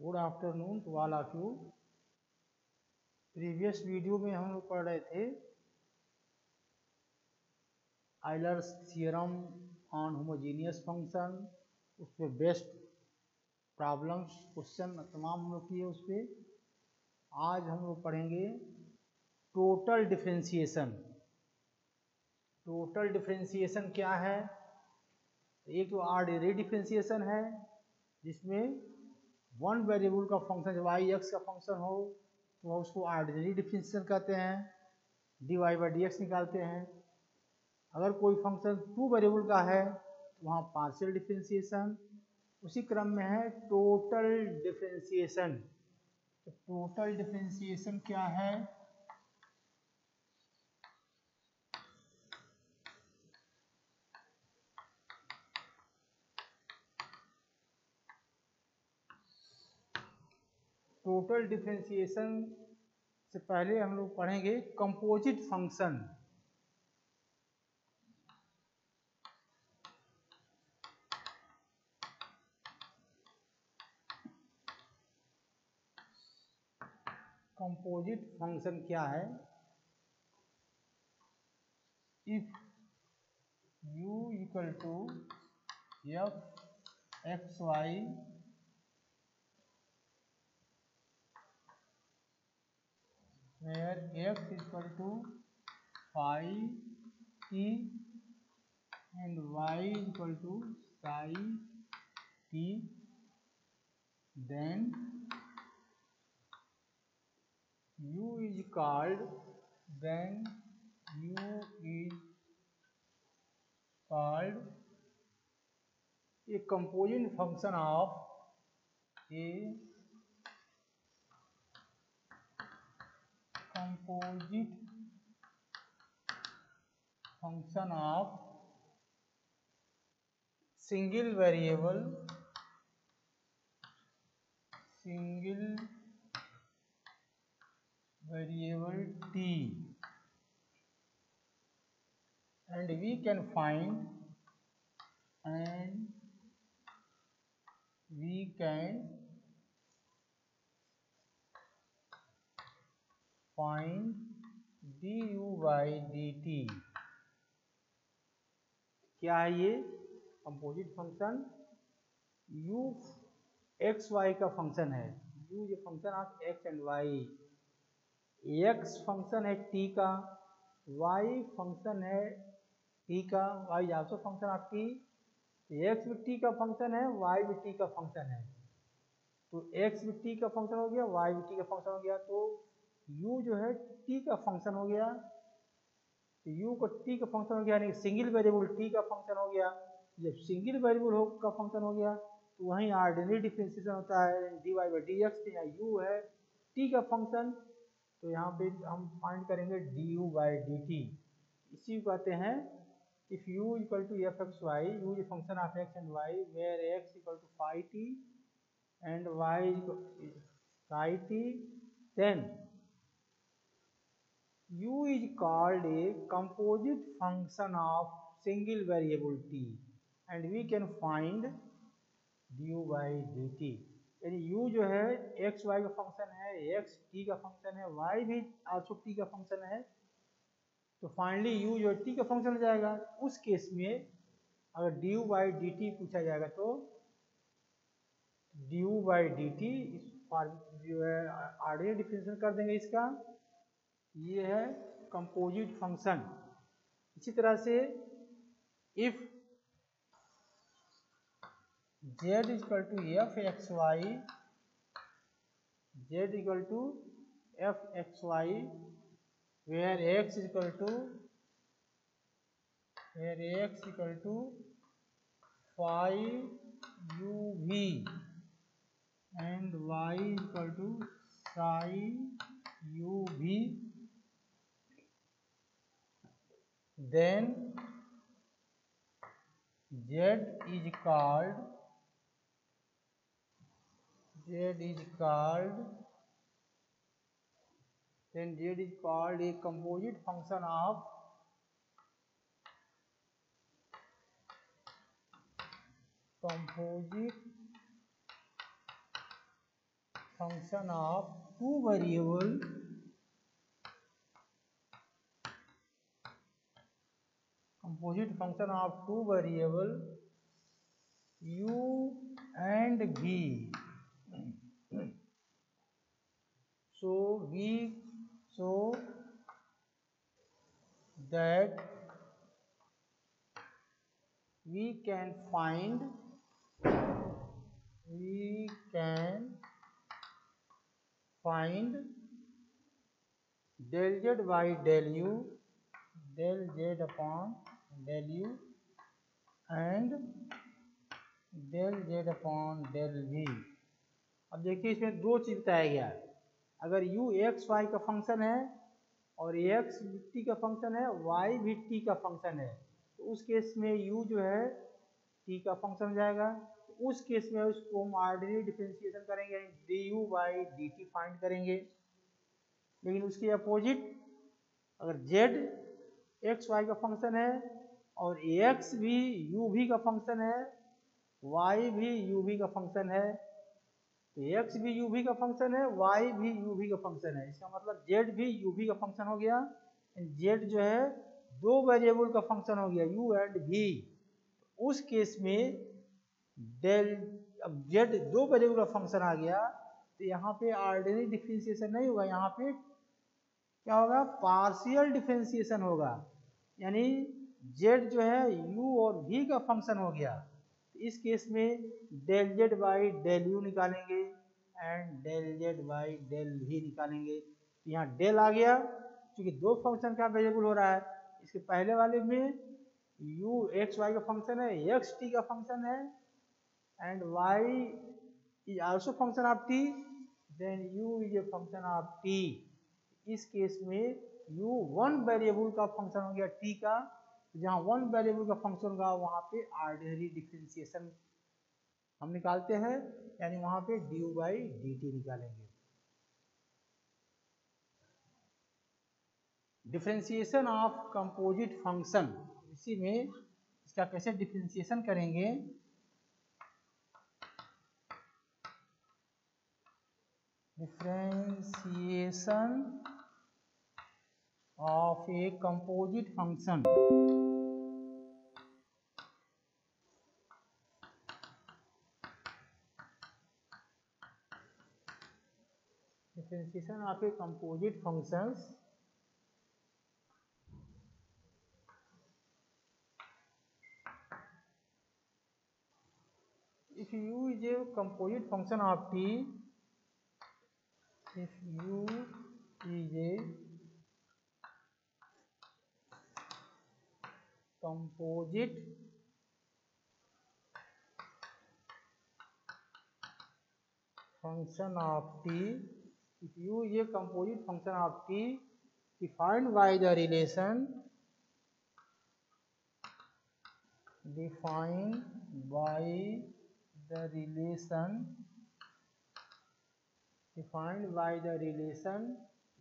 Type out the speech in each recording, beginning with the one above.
Good afternoon to all of you. Previous video में हम लोग पढ़ रहे थे Euler's theorem on homogeneous function, उस पर बेस्ट प्रॉब्लम्स क्वेश्चन तमाम हम लोग किए उस पर। आज हम लोग पढ़ेंगे टोटल डिफरेंशिएशन। टोटल डिफरेंशिएशन क्या है? एक तो ऑर्डिनरी डिफरेंशिएशन है जिसमें वन वेरिएबल का फंक्शन जब वाई एक्स का फंक्शन हो तो उसको ऑर्डिनरी डिफरेंशिएशन कहते हैं, d y by d x निकालते हैं। अगर कोई फंक्शन टू वेरिएबल का है तो वहाँ पार्शियल डिफरेंशिएशन। उसी क्रम में है टोटल डिफरेंशिएशन। तो टोटल डिफरेंशिएशन क्या है? टोटल डिफरेंशिएशन से पहले हम लोग पढ़ेंगे कंपोजिट फंक्शन। कंपोजिट फंक्शन क्या है? If u equal to f x y where x equal to phi t and y equal to psi t, then u is called a composite function of a composite function of single variable t, and we can find du by dt। क्या है ये composite function? u x Y का function है। u ये function of x and y. x function है t का, y function है t का, y is also function of t। x भी t का फंक्शन है, y भी t का फंक्शन है। तो x भी t का फंक्शन हो गया, y भी t का फंक्शन हो गया, तो u जो है t का फंक्शन हो गया। तो u को t का फंक्शन हो गया यानी सिंगल वेरिएबल t का फंक्शन हो गया। जब सिंगल वेरिएबल का फंक्शन हो गया तो वहीं ऑर्डिनरी डिफरेंशिएशन होता है, d y by d x. यहाँ u है t का फंक्शन, तो यहाँ पे हम फाइंड करेंगे du बाई डी टी। इसी को कहते हैं if u equal to f x y, u is function of x and y where x equal to phi t and y is psi t, then u is called a composite function of single variable t and we can find du by dt। यानी u जो है x y का function है, x t का function है, y भी also t का function है, तो फाइनली u जो t का फंक्शन हो जाएगा। उस केस में अगर du by dt पूछा जाएगा तो du बाई डी टी जो है ऑर्डिनरी डिफरेंशिएशन कर देंगे इसका। ये है कंपोजिट फंक्शन। इसी तरह से if z equal to f x y, z equal to f x y where x equal to phi u v and y equal to psi u v, then z is called a composite function of function of two variable composite function of two variable u and v. So that we can find del z by del u, del z upon del u and del z upon del v. अब देखिए इसमें दो चीज बताया गया है। अगर u x y का फंक्शन है और x t का फंक्शन है, y भी t का फंक्शन है, तो उस केस में u जो है t का फंक्शन हो जाएगा। तो उस केस में उसको हम ऑर्डिनरी डिफरेंशिएशन करेंगे, du बाई dt फाइंड करेंगे। लेकिन उसके अपोजिट अगर z x y का फंक्शन है और x भी u भी का फंक्शन है, y भी u भी का फंक्शन है, तो x भी u भी का फंक्शन है, y भी u भी का फंक्शन है। इसका मतलब z भी u भी का फंक्शन हो गया। z जो है दो वेरिएबल का फंक्शन हो गया u एंड v। उस केस में अब z दो वेरिएबल का फंक्शन आ गया, तो यहाँ पे ऑर्डिनरी डिफरेंशिएशन नहीं होगा, यहाँ पे क्या होगा, पार्शियल डिफरेंशिएशन होगा। यानी z जो है u और v का फंक्शन हो गया। इस केस में del z by del u निकालेंगे and del z by del v निकालेंगे। तो यहाँ डेल आ गया क्योंकि दो फंक्शन का वेरिएबल हो रहा है। इसके पहले वाले में u x y का फंक्शन है, x t का फंक्शन है and y is also function of t, then u is a function of t। इस केस में u वन वेरिएबल का फंक्शन हो गया t का। जहाँ वन वेरिएबल का फंक्शन होगा वहाँ पे ऑर्डिनरी डिफरेंशिएशन हम निकालते हैं, यानी वहाँ पे du बाई dt निकालेंगे। डिफरेंशिएशन ऑफ कंपोजिट फंक्शन, इसी में इसका कैसे डिफरेंशिएशन करेंगे। Differentiation of a composite function, differentiation of a composite functions if u is a composite function of t, if u is a composite function of t, if u is a composite function of t defined by the relation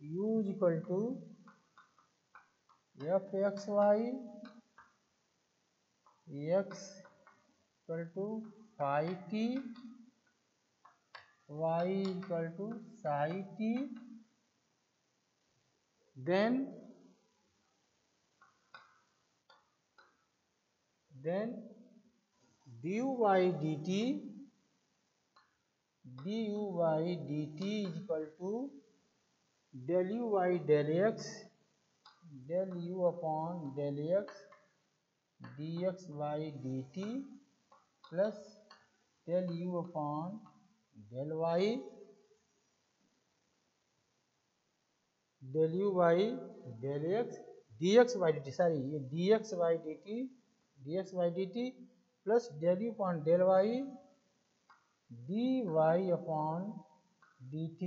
u is equal to fxy x equal to phi t, y equal to psi t, then du by dt is equal to del u by del x, del u upon del x dx by dt plus del u upon del y, del u by del x dx by dt, sorry ये dx by dt plus del u upon del y dy upon dt।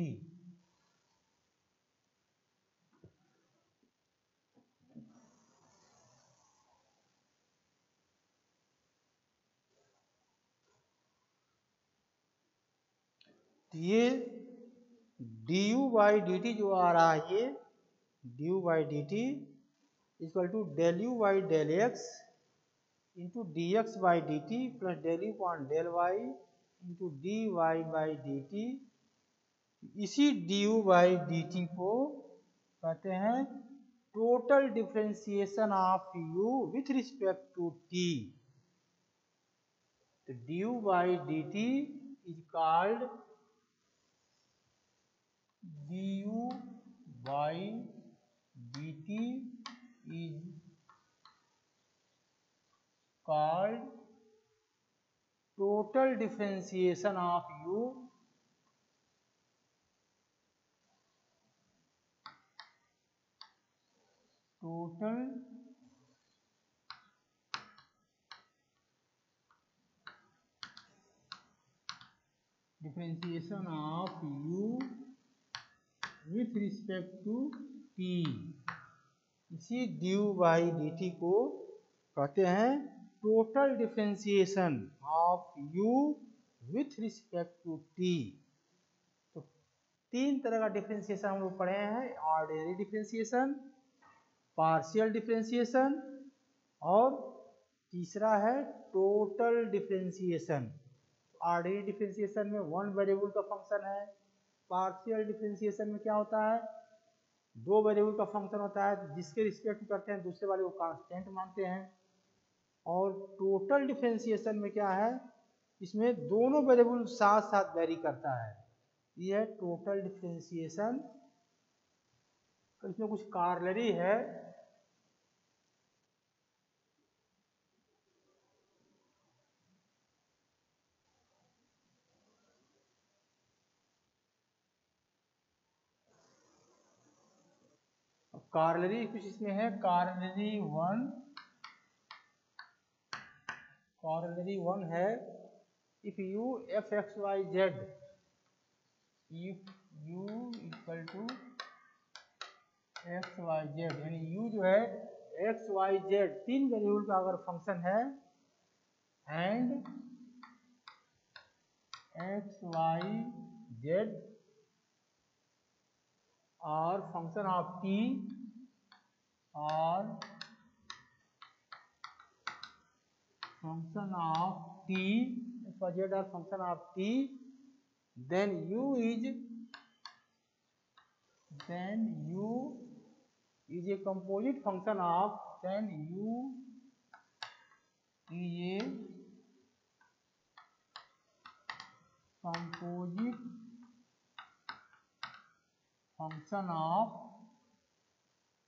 ये du by dt जो आ रहा है, ये du by dt equal to del u by del x into dx by dt plus del u upon del y into dy by dt इसी du by dt को कहते हैं total differentiation of u with respect to t। तो du by dt is called du by dt is called total differentiation of u total differentiation of u with respect to t। इसी du by dt को कहते हैं total differentiation of u with respect to t। तो तीन तरह का differentiation हम लोग पढ़े हैं, ऑर्डिनरी डिफरेंशिएशन, पार्शियल डिफरेंशिएशन और तीसरा है टोटल डिफरेंशिएशन। ऑर्डिनरी डिफरेंशिएशन में वन वेरिएबल का फंक्शन है, पार्शियल डिफरेंशिएशन में क्या होता है, दो वेरिएबल का फंक्शन होता है जिसके रिस्पेक्ट करते हैं दूसरे वाले को कांस्टेंट मानते हैं। और टोटल डिफरेंशिएशन में क्या है, इसमें दोनों वेरिएबल साथ साथ वेरी करता है, ये है टोटल डिफरेंशिएशन। तो इसमें कुछ कार्लरी है। कार्लरी कुछ इसमें है, कार्लरी वन है, if u f x y z, if u equal to x y z, यानी u जो है एक्स वाई जेड तीन वेरिएबल का अगर फंक्शन है एंड एक्स वाई जेड और फंक्शन ऑफ t और function of t, x y z are function of t, then u is a composite function of, then u is a composite function of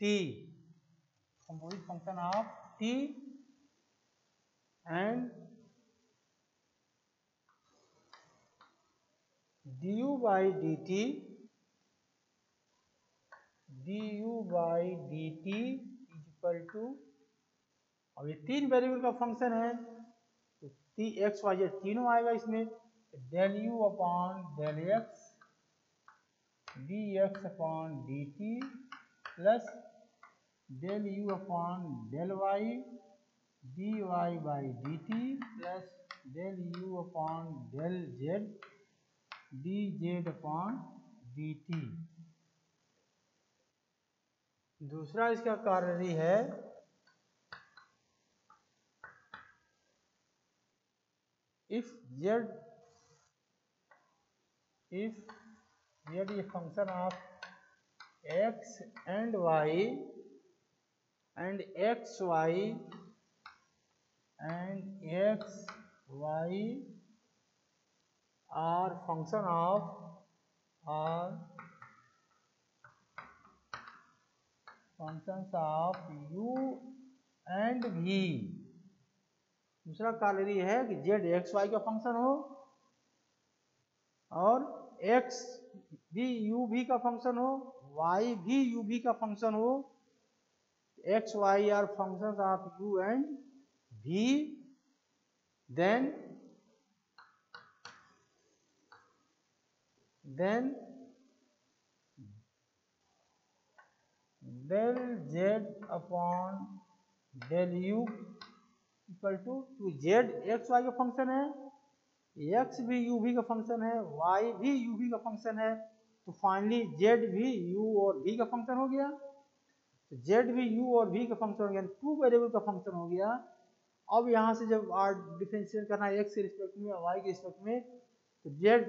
t, composite function of t, and du by dt is equal to, अब ये तीन variable का function है तो x y Z तीनों आएगा इसमें, del u upon del x d x upon d t plus del u upon del y d y by d t plus del u upon del z d z upon d t. दूसरा इसका कार्य है if z is a function of x and y and xy are function of functions of u and v। दूसरा कार्य है कि z x Y का function हो और x भी u v का फंक्शन हो, y भी u v का फंक्शन हो, x y are functions of u and v, then del z upon del u equal to z x Y का फंक्शन है, x भी u v का फंक्शन है, y भी u v का फंक्शन है, तो फाइनली z भी u और v का फंक्शन हो गया। तो z भी u और v का फंक्शन हो गया, टू वेरिएबल का फंक्शन हो गया। अब यहाँ से जब डिफरेंशिएट करना है x के रिस्पेक्ट में y के रिस्पेक्ट में, तो z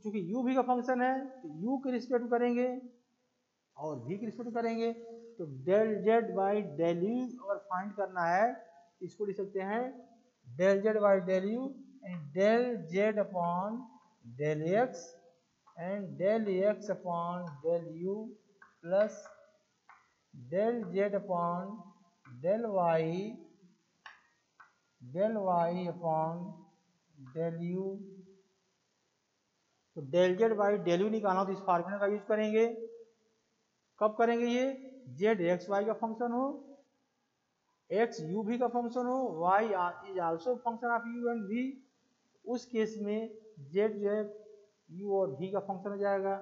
चूंकि u भी का फंक्शन है तो u के रिस्पेक्ट करेंगे और v के रिस्पेक्ट करेंगे। तो del Z by del U अगर फाइंड करना है तो इसको लिख सकते हैं del Z by del U and del Z upon del X and del x upon del you plus del Z upon del Y upon del U. तो del Z by del U निकालना हो तो इस फार्मूले का use करेंगे। कब करेंगे ये? जेड एक्स वाई का फंक्शन हो, एक्स यू भी का फंक्शन हो, Y is also function of U and V. उस केस में जेड जो है यू और वी का फंक्शन हो जाएगा।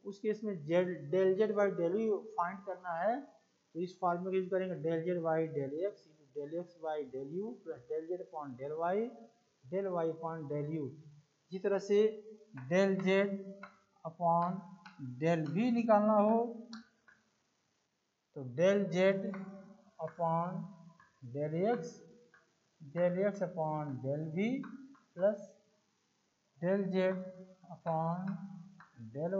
उस केस में z del Z by del u find करना है तो इस फॉर्मूले का यूज करेंगे del Z by del x by del you plus del Z upon del Y upon del u. इसी तरह से del Z upon del v निकालना हो तो del Z upon del x upon del v plus del Z upon del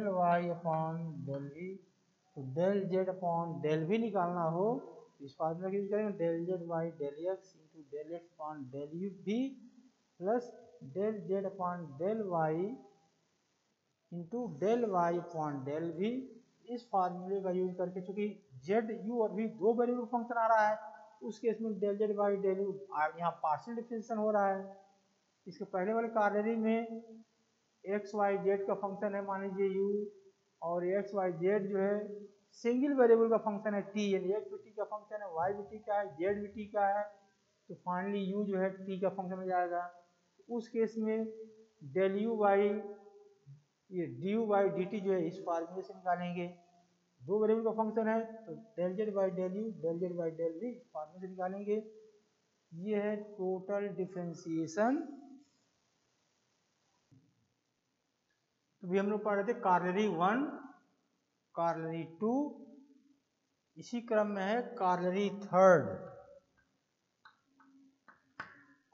Y upon del v. तो del Z upon del v निकालना हो इस फॉर्मूला का यूज करेंगे del Z by del x into del x upon del u v plus del Z upon del y into del Y upon del v. इस फार्मूले का use करके चूंकि जेड यू और वी दो वेरिएबल फंक्शन आ रहा है उस केस में del Z by del u यहाँ पार्शियल डिफरेंशिएशन हो रहा है। इसके पहले वाले कार्नरी में एक्स वाई जेड का फंक्शन है मान लीजिए यू और एक्स वाई जेड जो है सिंगल वेरिएबल का फंक्शन है टी, यानी एक्स भी टी का फंक्शन है, वाई भी टी का है, जेड भी टी का है। तो फाइनली यू जो है टी का फंक्शन हो जाएगा। उस केस में डेल यू बाई ये D u by d T जो है इस फार्मूले से निकालेंगे। दो वेरिएबल का फंक्शन है तो del Z by del u del Z by del v फार्मूले से निकालेंगे। ये है टोटल डिफरेंशिएशन। तो भी हम लोग पढ़ रहे थे कार्नरी 1, कार्नरी 2, इसी क्रम में है कार्नरी 3।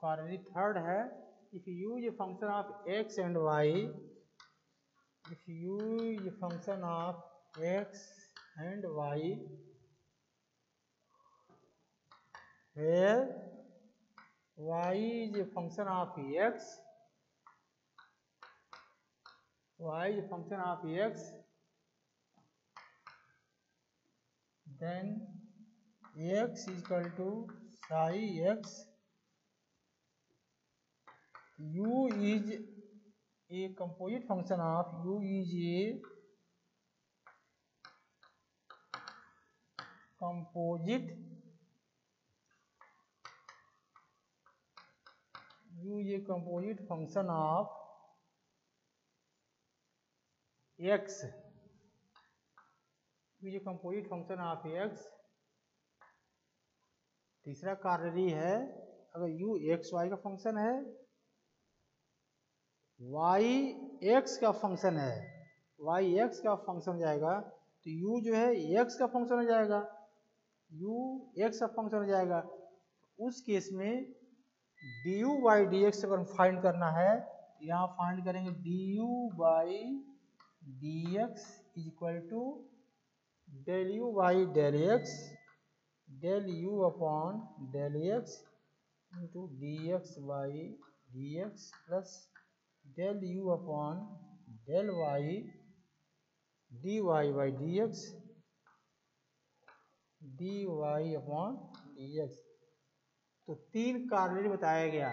कार्नरी 3 है if you use a function of x and y, if you use a function of x and y where y is a function of x, then x is equal to psi x, u is a composite function of u is a composite function of x, तीसरा कार्नरी है अगर u x Y का function है, y x का function है, y x का function हो जाएगा तो u जो है x का फंक्शन हो जाएगा, u x का फंक्शन हो जाएगा। उस केस में du बाई dx अगर फाइंड करना है यहाँ फाइंड करेंगे du by dx is equal to del u by del x del u upon del x into dx by dx plus del u upon del y dy by dx dy upon dx। तो तीन कार्नरी बताया गया,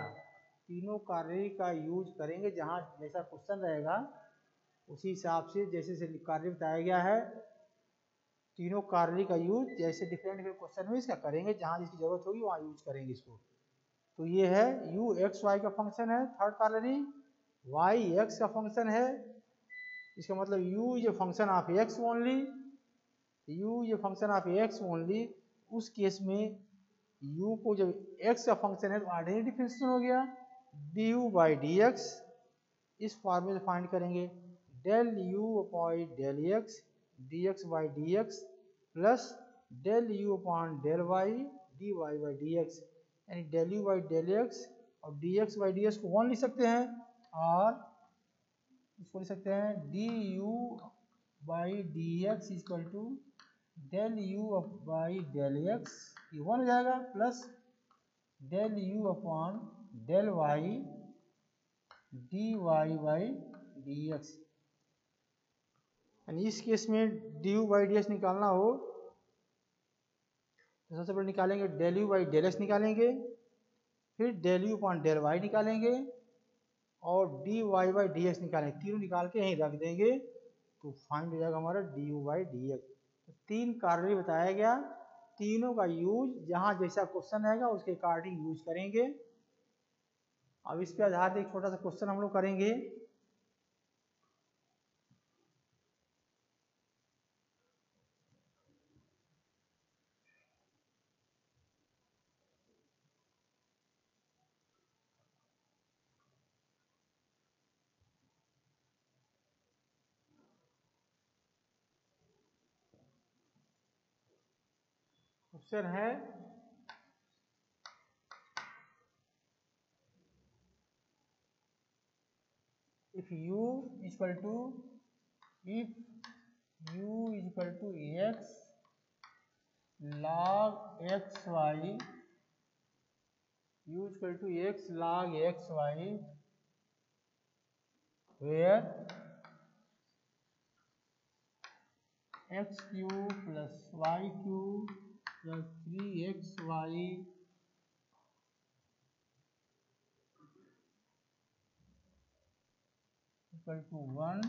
तीनों कार्नरी का use करेंगे जहाँ जैसा question रहेगा उसी हिसाब से जैसे कार्नरी बताया गया है। तीनों कार्नरी का यूज जैसे डिफरेंट क्वेश्चन में इसका करेंगे, जहाँ जिसकी जरूरत होगी वहाँ यूज करेंगे इसको। तो ये है u एक्स वाई का फंक्शन है थर्ड कार्नरी, y x का फंक्शन है, इसका मतलब u is a function of x only, u is a function of x only. उस केस में u को जब x का फंक्शन है तो ऑर्डिनरी डिफरेंशिएशन हो गया du बाई dx। इस फॉर्मूले से फाइंड करेंगे del u upon del x dx by dx plus del u upon del y dy by dx, यानी del u by del x और dx बाई ds को 1 लिख सकते हैं और इसको लिख सकते हैं d u by d x equal to del u by del x, ये 1 हो जाएगा, plus del u upon del y d y by d x. यानी इस केस में d u by d x निकालना हो तो सबसे पहले निकालेंगे del u by del x निकालेंगे, फिर del u upon del y निकालेंगे और d y by d x निकालेंगे। तीनों निकाल के यहीं रख देंगे तो फाइंड हो जाएगा हमारा D u by d x. तो 3 कार्य बताया गया, तीनों का यूज जहाँ जैसा क्वेश्चन रहेगा उसके अकॉर्डिंग यूज करेंगे। अब इस पे आधारित एक छोटा सा क्वेश्चन हम लोग करेंगे। क्वेश्चन है if u equal to x log xy, u equal to x log xy where x cube plus y cube plus 3xy equal to 1,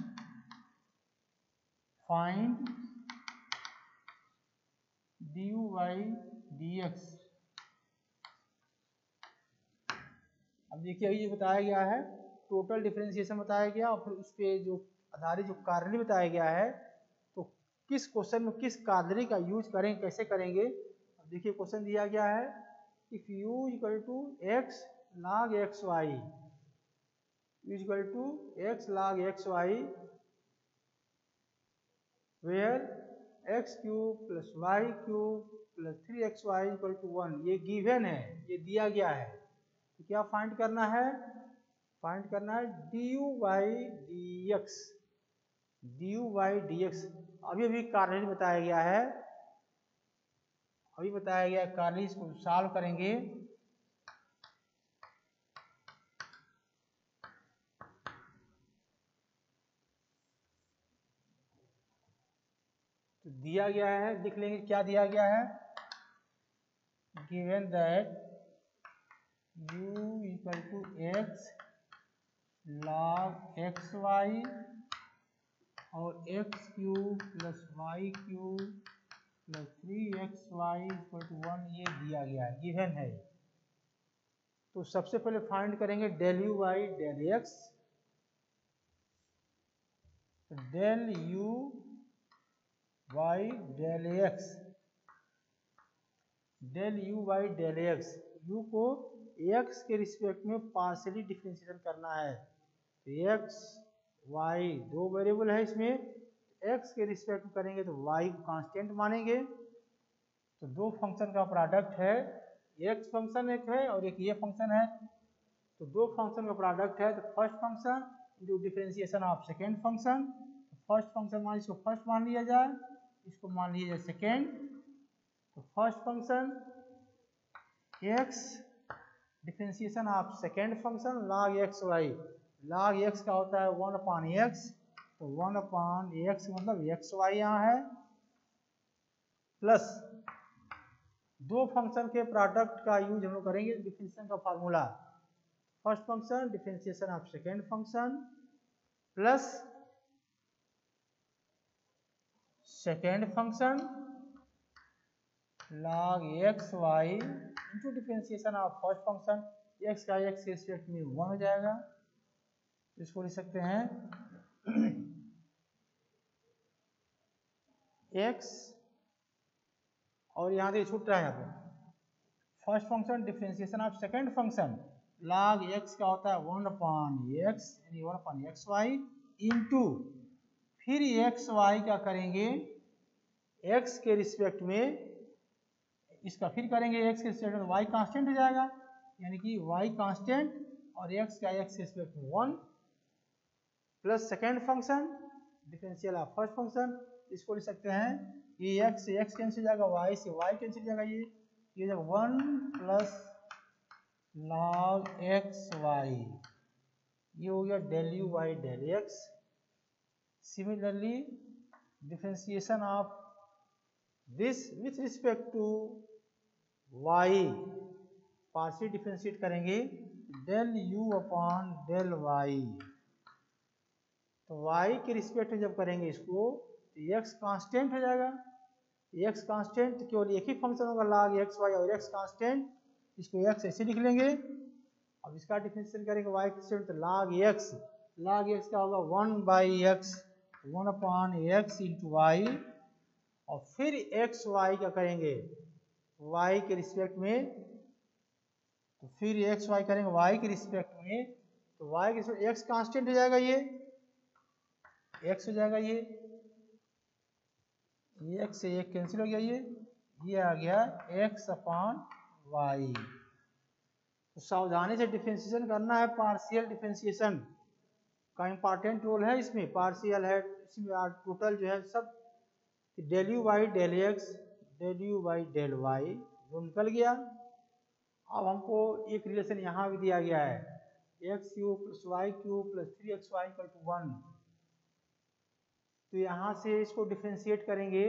find du by dx। अब देखिए ये बताया गया है, टोटल डिफरेंशिएशन बताया गया और फिर उस पे जो आधारित जो कार्य बताया गया है, तो किस क्वेश्चन में किस कार्य का यूज करेंगे, कैसे करेंगे। अब देखिए क्वेश्चन दिया गया है if u equal to x log xy equal to x log xy where x cube plus y cube plus 3xy equal to 1, ये गिवन है, ये दिया गया है। तो क्या फाइंड करना है, फाइंड करना है du by d x, du by d x. अभी कार्य बताया गया है, अभी बताया गया कार्य, इसको सॉल्व करेंगे। तो दिया गया है, देख लेंगे क्या दिया गया है। Given that u equal to x log xy और x cube plus y cube plus 3xy equal to 1, ये दिया गया है, गिवन है। तो सबसे पहले फाइंड करेंगे del u by del x। तो del u by del x, del u by del x, u को एक्स के रिस्पेक्ट में पार्शियली डिफरेंशिएशन करना है। तो एक्स वाई दो वेरिएबल है इसमें, एक्स के रिस्पेक्ट में करेंगे तो वाई को कांस्टेंट मानेंगे। तो दो फंक्शन का प्रोडक्ट है, एक्स फंक्शन एक है और एक ये फंक्शन है। तो दो फंक्शन का प्रोडक्ट है, तो first function into differentiation of second function. First function मान इसको फर्स्ट मान लिया जाए, इसको मान लीजिए सेकेंड। तो first function x differentiation of second function log x y, log x का होता है 1 अपॉन x, तो 1 अपॉन x मतलब x y यहाँ है, प्लस दो फंक्शन के प्रोडक्ट का यूज हम लोग करेंगे डिफरेंशिएशन का formula. First function differentiation of second function plus second function log x y into differentiation of first function, x का x के रिस्पेक्ट में 1 हो जाएगा। इसको लिख सकते हैं x और यहाँ से छूट रहा है, यहाँ पे first function differentiation of second function log x का होता है 1 अपॉन x यानी 1 अपॉन एक्स वाई इंटू फिर एक्स वाई क्या करेंगे x के रिस्पेक्ट में, इसका फिर करेंगे x के रिस्पेक्ट में, y कांस्टेंट हो जाएगा यानी कि y कांस्टेंट और x का x के रिस्पेक्ट में 1 plus second function differential of first function, इसको लिख सकते हैं ये एक्स से एक्स कैंसिल हो जाएगा, वाई से वाई कैंसिल हो जाएगा, ये जब 1 प्लस लॉग एक्स वाई, ये हो गया del u by del x. Similarly differentiation of this with respect to y, partial differentiate करेंगे del u upon del y, तो y के रिस्पेक्ट में जब करेंगे इसको तो x कांस्टेंट हो जाएगा, x कांस्टेंट केवल एक ही फंक्शन होगा log x y, और x कांस्टेंट, इसको x ऐसे लिख लेंगे। अब इसका डिफरेंशिएशन करेंगे y कांस्टेंट, तो log x क्या होगा 1 by x, 1 upon x into y, और फिर x y क्या करेंगे y के रिस्पेक्ट में, तो फिर x y करेंगे y के रिस्पेक्ट में, तो y के रिस्पेक्ट x कांस्टेंट हो जाएगा, ये x हो जाएगा, ये x से एक कैंसिल हो गया, ये आ गया x अपॉन वाई। तो सावधानी से डिफरेंशिएशन करना है, पार्शियल डिफरेंशिएशन का इंपॉर्टेंट रोल है इसमें, पार्शियल है इसमें, टोटल जो है सब del u by del x, del u by del y जो निकल गया। अब हमको एक रिलेशन यहाँ भी दिया गया है, x cube plus y cube plus 3xy equal to 1, तो यहाँ से इसको डिफरेंशिएट करेंगे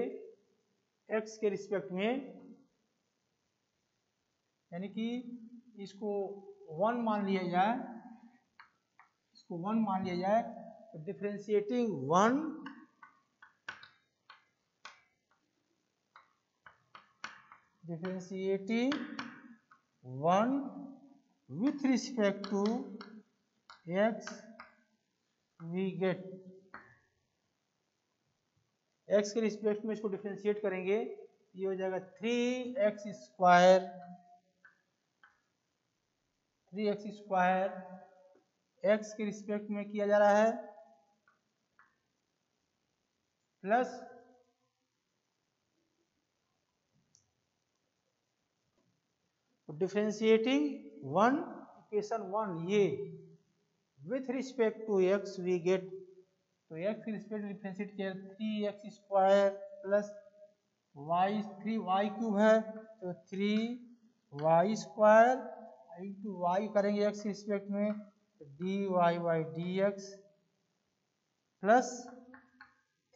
x के रिस्पेक्ट में, यानी कि इसको 1 मान लिया जाए, इसको 1 मान लिया जाए, तो differentiating 1 with respect to x we get, x के रिस्पेक्ट में इसको डिफरेंशिएट करेंगे, ये हो जाएगा 3x square, 3x square x के रिस्पेक्ट में किया जा रहा है, प्लस डिफरेंशिएटिंग 1 इक्वेशन 1, ये with respect to x we get, तो x के रिस्पेक्ट में डिफरेंशिएट किया 3x square plus y, 3y cube है तो 3y स्क्वायर इंटू y करेंगे x के रिस्पेक्ट में, तो dy बाई dx प्लस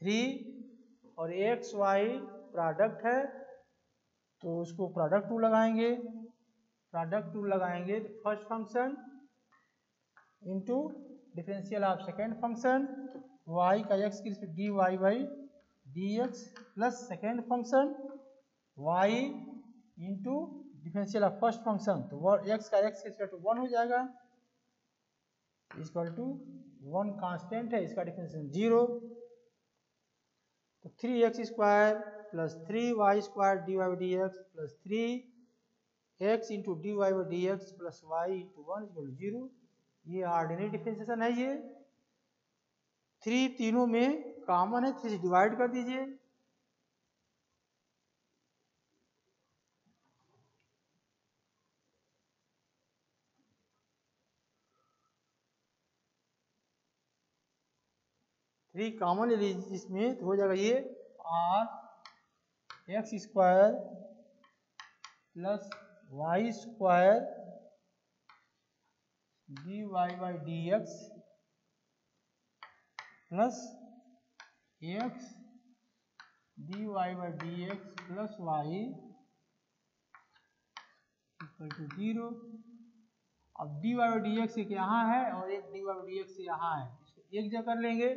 3 और x y प्रोडक्ट है तो उसको प्रोडक्ट रूल लगाएंगे, प्रोडक्ट रूल लगाएंगे तो first function into differential of second function, y का x की respect dy by dx plus second function y into differential of first function, तो x का x की रिस्पेक्ट 1 हो जाएगा, इक्वल टू 1 कांस्टेंट है, इसका डिफरेंशियल 0, तो 3x square plus 3y square dy by dx plus 3x into dy by dx plus y into 1 equal to 0, ये ordinary differentiation है। ये 3 तीनों में कॉमन है, 3 से डिवाइड कर दीजिए, थ्री कॉमन ले लीजिए इसमें, तो हो जाएगा ये r x square plus y square dy by dx plus x dy by dx plus y equal to 0। अब dy बाई dx एक यहाँ है और एक dy बाई dx यहाँ है, इसको एक जगह कर लेंगे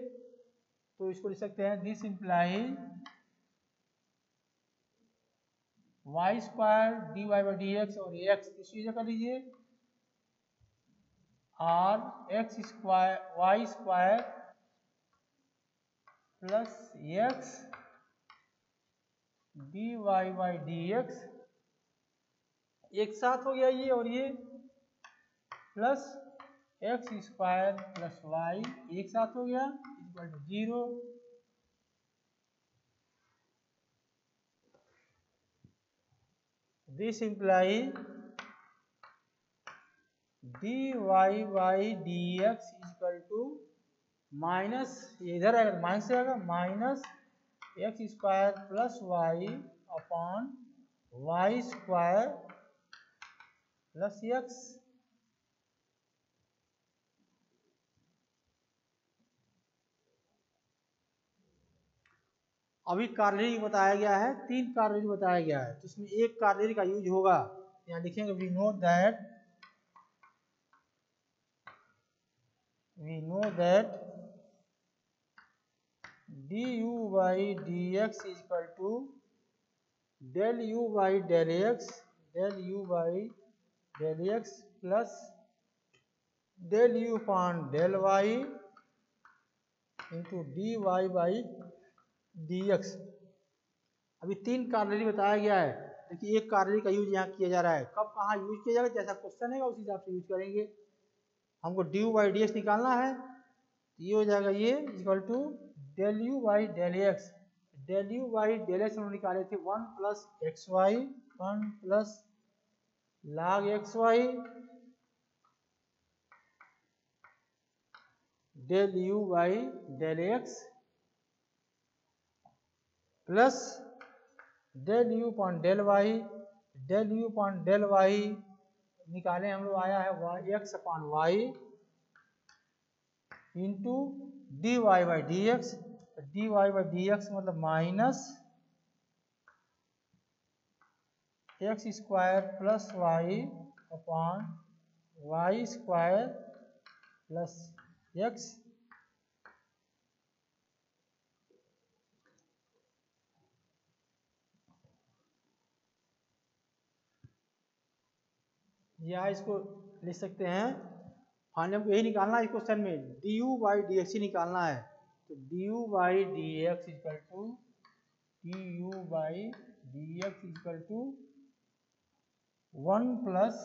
तो इसको लिख सकते हैं this implies y square dy by dx और x इसकी जगह कर लीजिए, r x square y square plus x dy by dx एक साथ हो गया ये और ये, plus x square plus y एक साथ हो गया equal to 0। This imply dy by dx equal to minus, ये इधर आएगा माइनस से आएगा, minus x square plus y upon y square plus x. अभी कार्डिनल बताया गया है, 3 कार्डिनल बताया गया है, तो इसमें एक कार्डिनल का यूज होगा। यहाँ लिखेंगे we know that du by dx is equal to del u by del x plus del u upon del y into dy by dx। अभी 3 कार्डिनल बताया गया है। देखिए एक कार्डिनल का यूज यहाँ किया जा रहा है, कब कहाँ यूज किया जाएगा, जैसा क्वेश्चन है उस हिसाब से यूज करेंगे। हमको ड्यू बाई डी एक्स निकालना है, ये हो जाएगा ये equal to del u by del x. Del u by del x हम निकाले थे 1 plus x y, 1 plus log x y del u by del x plus del u point del y, del u point del y निकाले हम लोग, आया है y x upon y into d y by d x. D y by d x मतलब minus x square plus y upon y square plus x. या इसको लिख सकते हैं, फाइनल हमको यही निकालना है इस क्वेश्चन में, d u by d x ही निकालना है। तो d u by d x equal to d u by d x equal to 1 plus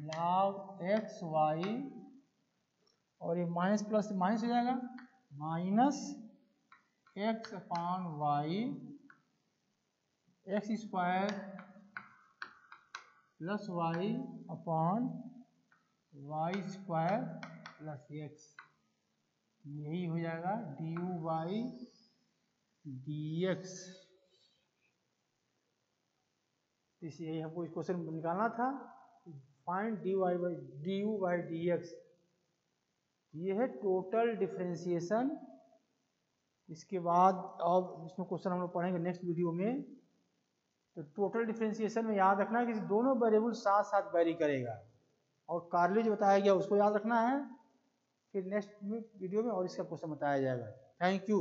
log x y, और ये माइनस प्लस माइनस हो जाएगा, minus x upon y x square plus y upon y square plus x. यही हो जाएगा d u by d x. यही हमको इस क्वेश्चन में निकालना था, find d y by D u by d x. ये है टोटल डिफरेंशिएशन। इसके बाद अब इसमें क्वेश्चन हम लोग पढ़ेंगे नेक्स्ट वीडियो में। तो टोटल डिफरेंशिएशन में याद रखना है कि दोनों वेरिएबल साथ साथ वेरी करेगा, और कार्डिनल जो बताया गया उसको याद रखना है, फिर नेक्स्ट वीडियो में और इसका क्वेश्चन बताया जाएगा। Thank you.